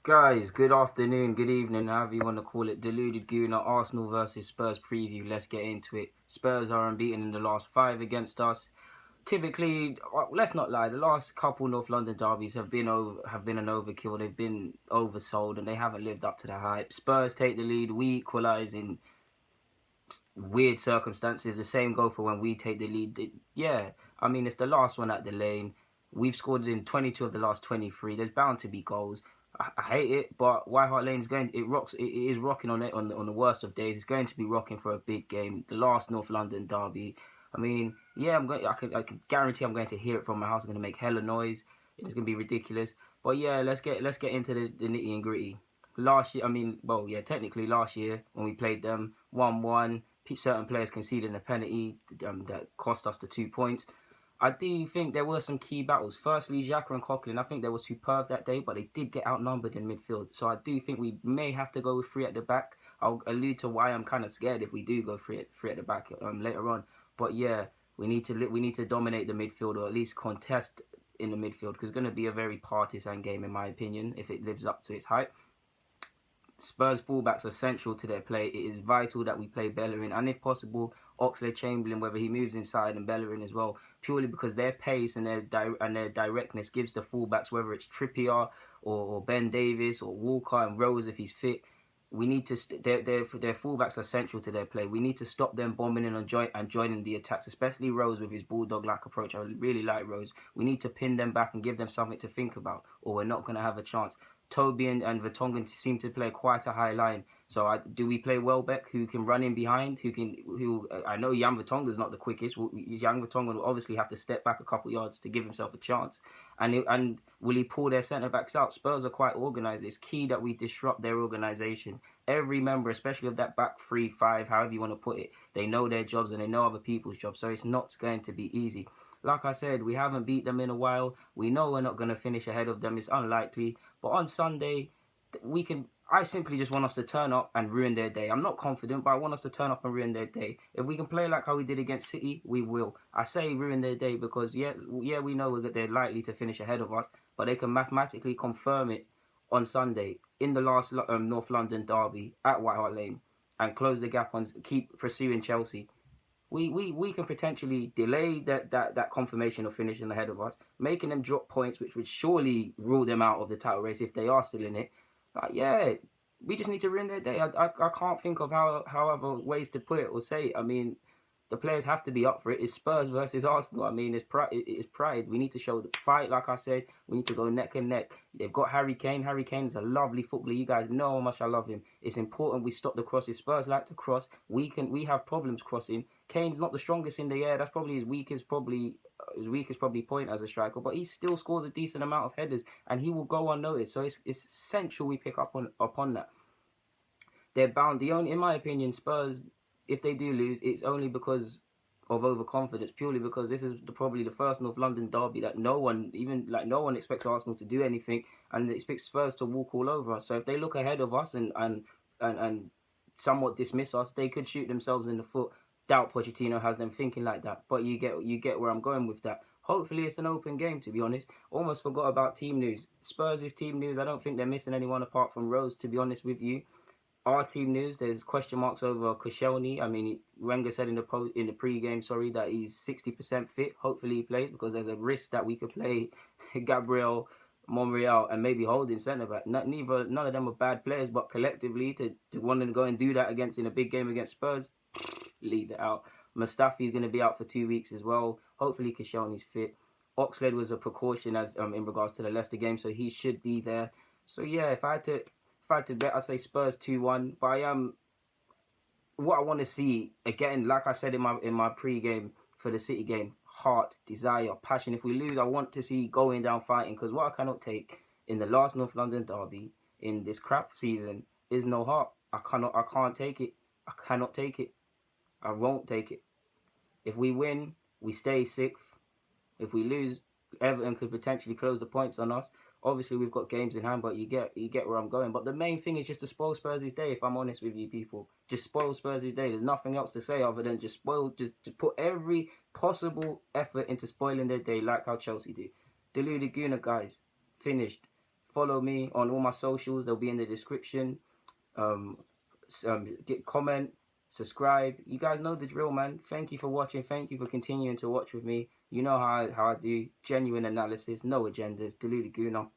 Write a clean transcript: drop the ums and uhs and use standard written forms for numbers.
Guys, good afternoon, good evening, however you want to call it. Deluded Gooner, Arsenal versus Spurs preview. Let's get into it. Spurs are unbeaten in the last five against us. Typically, let's not lie, the last couple North London derbies have been an overkill. They've been oversold and they haven't lived up to the hype. Spurs take the lead. We equalise in weird circumstances. The same go for when we take the lead. Yeah, I mean, it's the last one at the lane. We've scored in 22 of the last 23. There's bound to be goals. I hate it, but White Hart Lane is going. It rocks. It is rocking on it on the worst of days. It's going to be rocking for a big game, the last North London derby. I mean, yeah, I'm going. I can guarantee I'm going to hear it from my house. I'm going to make hella noise. It's going to be ridiculous. But yeah, let's get into the nitty and gritty. Last year, I mean, well, yeah, technically last year when we played them, 1-1. Certain players conceded a penalty that cost us the 2 points. I do think there were some key battles. Firstly, Xhaka and Coquelin, I think they were superb that day, but they did get outnumbered in midfield. So I do think we may have to go with three at the back. I'll allude to why I'm kind of scared if we do go three at the back later on. But yeah, we need to dominate the midfield, or at least contest in the midfield, because it's going to be a very partisan game in my opinion if it lives up to its hype. Spurs fullbacks are central to their play. It is vital that we play Bellerin and, if possible, Oxlade-Chamberlain, whether he moves inside, and Bellerin as well, purely because their pace and their directness gives the fullbacks, whether it's Trippier or Ben Davis or Walker and Rose if he's fit. We need to their fullbacks are central to their play. We need to stop them bombing in and joining the attacks, especially Rose with his bulldog-like approach. I really like Rose. We need to pin them back and give them something to think about, or we're not going to have a chance. Toby and Vertonghen seem to play quite a high line. So do we play Welbeck, who can run in behind? Who I know Jan Vertonghen is not the quickest. Jan Vertonghen will obviously have to step back a couple yards to give himself a chance. And will he pull their centre backs out? Spurs are quite organised. It's key that we disrupt their organisation. Every member, especially of that back 3-5, however you want to put it, they know their jobs and they know other people's jobs. So it's not going to be easy. Like I said, we haven't beat them in a while. We know we're not going to finish ahead of them. It's unlikely. But on Sunday, we can. I simply just want us to turn up and ruin their day. I'm not confident, but I want us to turn up and ruin their day. If we can play like how we did against City, we will. I say ruin their day because yeah, we know they're likely to finish ahead of us, but they can mathematically confirm it on Sunday in the last North London derby at White Hart Lane and close the gap on keep pursuing Chelsea. We can potentially delay that confirmation of finishing ahead of us, making them drop points, which would surely rule them out of the title race if they are still in it. But yeah, we just need to ruin their day. I can't think of however ways to put it or say it. I mean, the players have to be up for it. It's Spurs versus Arsenal. I mean, it's pride. It's pride. We need to show the fight. Like I said, we need to go neck and neck. They've got Harry Kane. Harry Kane is a lovely footballer. You guys know how much I love him. It's important we stop the crosses. Spurs like to cross. We have problems crossing. Kane's not the strongest in the air. That's probably his weakest point as a striker. But he still scores a decent amount of headers, and he will go unnoticed. So it's essential we pick up upon that. They're bound. In my opinion, Spurs, if they do lose, it's only because of overconfidence, purely because this is probably the first North London derby that no one expects Arsenal to do anything, and they expect Spurs to walk all over us. So if they look ahead of us and somewhat dismiss us, they could shoot themselves in the foot. Doubt Pochettino has them thinking like that, but you get where I'm going with that. Hopefully it's an open game, to be honest. Almost forgot about team news. Spurs is team news. I don't think they're missing anyone apart from Rose, to be honest with you. Our team news, there's question marks over Koscielny. I mean, Wenger said in the pre-game, that he's 60% fit. Hopefully he plays, because there's a risk that we could play Gabriel, Monreal, and maybe Holding centre back. None of them are bad players, but collectively to want to go and do that in a big game against Spurs, leave it out. Mustafi's going to be out for 2 weeks as well. Hopefully Koscielny's fit. Oxlade was a precaution as in regards to the Leicester game, so he should be there. So yeah, if I had to bet, I'd say Spurs 2-1. But what I want to see again, like I said in my pre-game for the City game, heart, desire, passion. If we lose, I want to see going down fighting, because what I cannot take in the last North London derby in this crap season is no heart. I can't take it. I cannot take it. I won't take it. If we win, we stay sixth. If we lose, Everton could potentially close the points on us. Obviously, we've got games in hand, but you get where I'm going. But the main thing is just to spoil Spurs' day, if I'm honest with you people. Just spoil Spurs' day. There's nothing else to say other than just put every possible effort into spoiling their day, like how Chelsea do. Deluded Guna, guys. Finished. Follow me on all my socials. They'll be in the description. Get comment, subscribe. You guys know the drill, man. Thank you for watching. Thank you for continuing to watch with me. You know how I do genuine analysis, no agendas. Deluded Gooner.